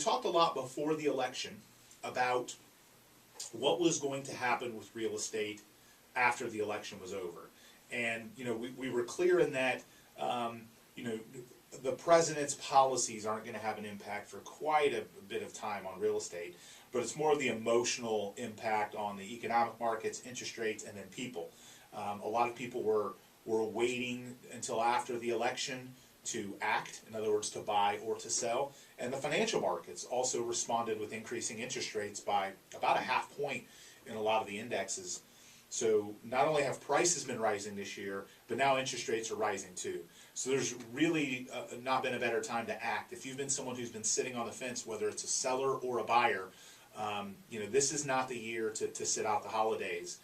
talked a lot before the election about what was going to happen with real estate after the election was over. And, we were clear in that, the president's policies aren't going to have an impact for quite a bit of time on real estate, but it's more of the emotional impact on the economic markets, interest rates, and then people. A lot of people were waiting until after the election to act, in other words, to buy or to sell. And the financial markets also responded with increasing interest rates by about a half point in a lot of the indexes. So not only have prices been rising this year, but now interest rates are rising too. So there's really not been a better time to act. If you've been someone who's been sitting on the fence, whether it's a seller or a buyer, this is not the year to sit out the holidays.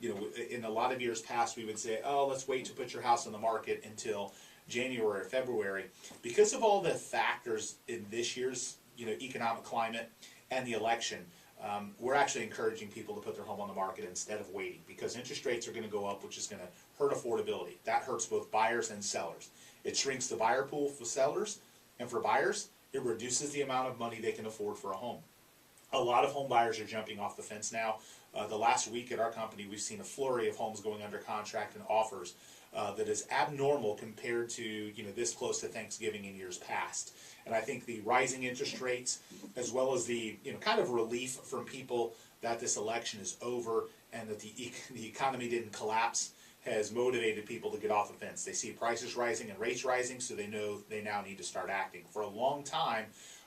In a lot of years past, we would say, oh, let's wait to put your house on the market until January or February. Because of all the factors in this year's economic climate and the election, we're actually encouraging people to put their home on the market instead of waiting, because interest rates are going to go up, which is going to hurt affordability. That hurts both buyers and sellers. It shrinks the buyer pool for sellers, and for buyers, it reduces the amount of money they can afford for a home. A lot of home buyers are jumping off the fence now. The last week at our company, we've seen a flurry of homes going under contract and offers that is abnormal compared to this close to Thanksgiving in years past. And I think the rising interest rates, as well as the kind of relief from people that this election is over and that the economy didn't collapse, has motivated people to get off the fence. They see prices rising and rates rising, so they know they now need to start acting. For a long time,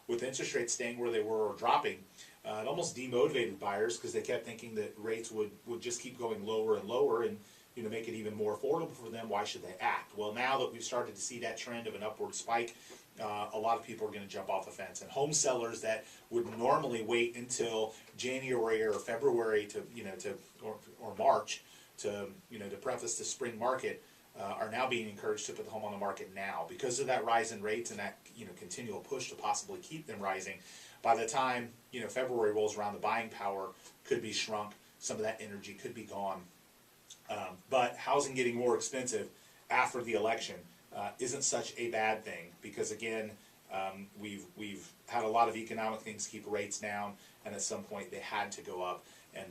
with interest rates staying where they were or dropping, it almost demotivated buyers because they kept thinking that rates would just keep going lower and lower and make it even more affordable for them. Why should they act? Well, now that we've started to see that trend of an upward spike, a lot of people are going to jump off the fence. And home sellers that would normally wait until January or February or March to preface the spring market are now being encouraged to put the home on the market now because of that rise in rates and that continual push to possibly keep them rising. By the time February rolls around, the buying power could be shrunk. Some of that energy could be gone. But housing getting more expensive after the election isn't such a bad thing because, again, we've had a lot of economic things keep rates down, and at some point they had to go up. And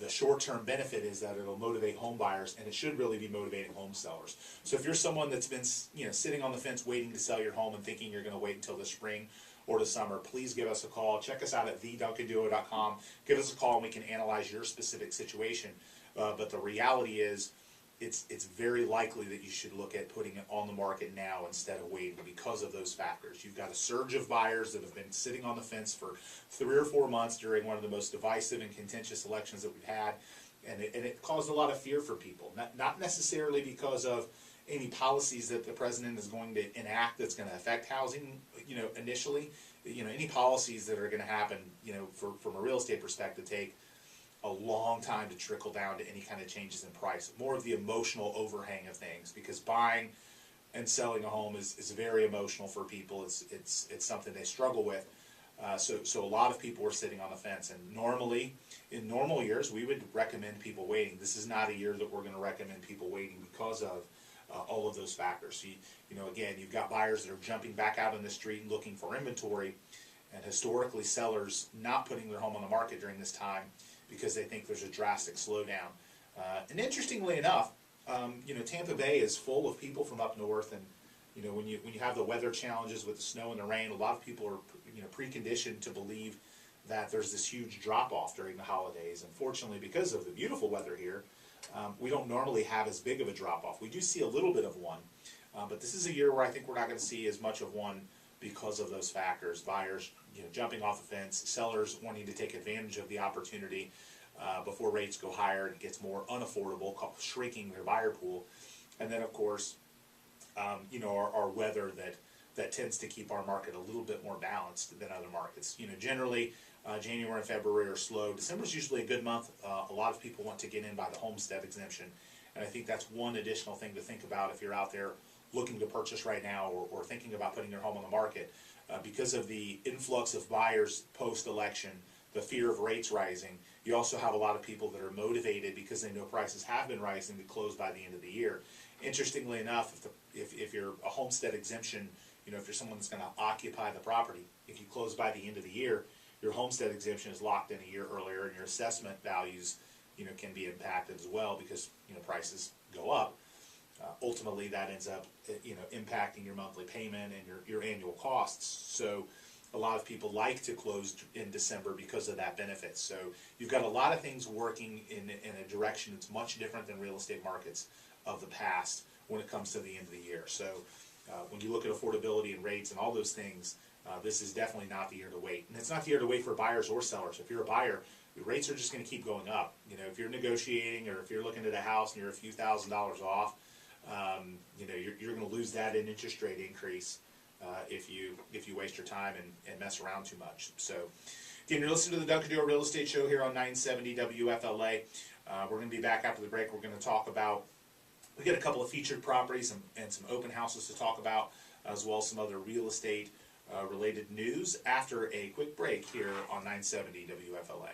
the short-term benefit is that it'll motivate home buyers, and it should really be motivating home sellers. So if you're someone that's been sitting on the fence waiting to sell your home and thinking you're going to wait until the spring or the summer, please give us a call. Check us out at theduncanduo.com. Give us a call and we can analyze your specific situation. But the reality is, it's very likely that you should look at putting it on the market now instead of waiting because of those factors. You've got a surge of buyers that have been sitting on the fence for 3 or 4 months during one of the most divisive and contentious elections that we've had, and it caused a lot of fear for people. Not necessarily because of any policies that the president is going to enact that's going to affect housing, initially. Any policies that are going to happen, from a real estate perspective, take a long time to trickle down to any kind of changes in price. More of the emotional overhang of things, because buying and selling a home is very emotional for people. It's something they struggle with. So a lot of people were sitting on the fence, and normally, in normal years, we would recommend people waiting. This is not a year that we're going to recommend people waiting because of all of those factors. Again, you've got buyers that are jumping back out in the street looking for inventory, and historically sellers not putting their home on the market during this time because they think there's a drastic slowdown. And interestingly enough, Tampa Bay is full of people from up north, and when you have the weather challenges with the snow and the rain, a lot of people are preconditioned to believe that there's this huge drop-off during the holidays. Unfortunately, because of the beautiful weather here, we don't normally have as big of a drop-off. We do see a little bit of one, but this is a year where I think we're not going to see as much of one because of those factors. Buyers jumping off the fence, sellers wanting to take advantage of the opportunity before rates go higher and it gets more unaffordable, shrinking their buyer pool. And then, of course, our weather that tends to keep our market a little bit more balanced than other markets. Generally, January and February are slow. December's usually a good month. A lot of people want to get in by the homestead exemption, and I think that's one additional thing to think about if you're out there looking to purchase right now or thinking about putting your home on the market. Because of the influx of buyers post-election, the fear of rates rising, you also have a lot of people that are motivated because they know prices have been rising to close by the end of the year. Interestingly enough, if you're a homestead exemption, You know, if you're someone that's going to occupy the property, if you close by the end of the year, your homestead exemption is locked in a year earlier, and your assessment values, you know, can be impacted as well because, you know, prices go up. Ultimately, that ends up, you know, impacting your monthly payment and your annual costs. So a lot of people like to close in December because of that benefit. So you've got a lot of things working in a direction that's much different than real estate markets of the past when it comes to the end of the year. So when you look at affordability and rates and all those things, this is definitely not the year to wait. And it's not the year to wait for buyers or sellers. If you're a buyer, the rates are just going to keep going up. You know, if you're negotiating or if you're looking at a house and you're a few $1,000s off, you know, you're going to lose that in interest rate increase if you waste your time and mess around too much. So, again, you're listening to the Duncan Real Estate Show here on 970 WFLA. We're going to be back after the break. We're going to talk about, we got a couple of featured properties and some open houses to talk about, as well as some other real estate related news after a quick break here on 970 WFLA.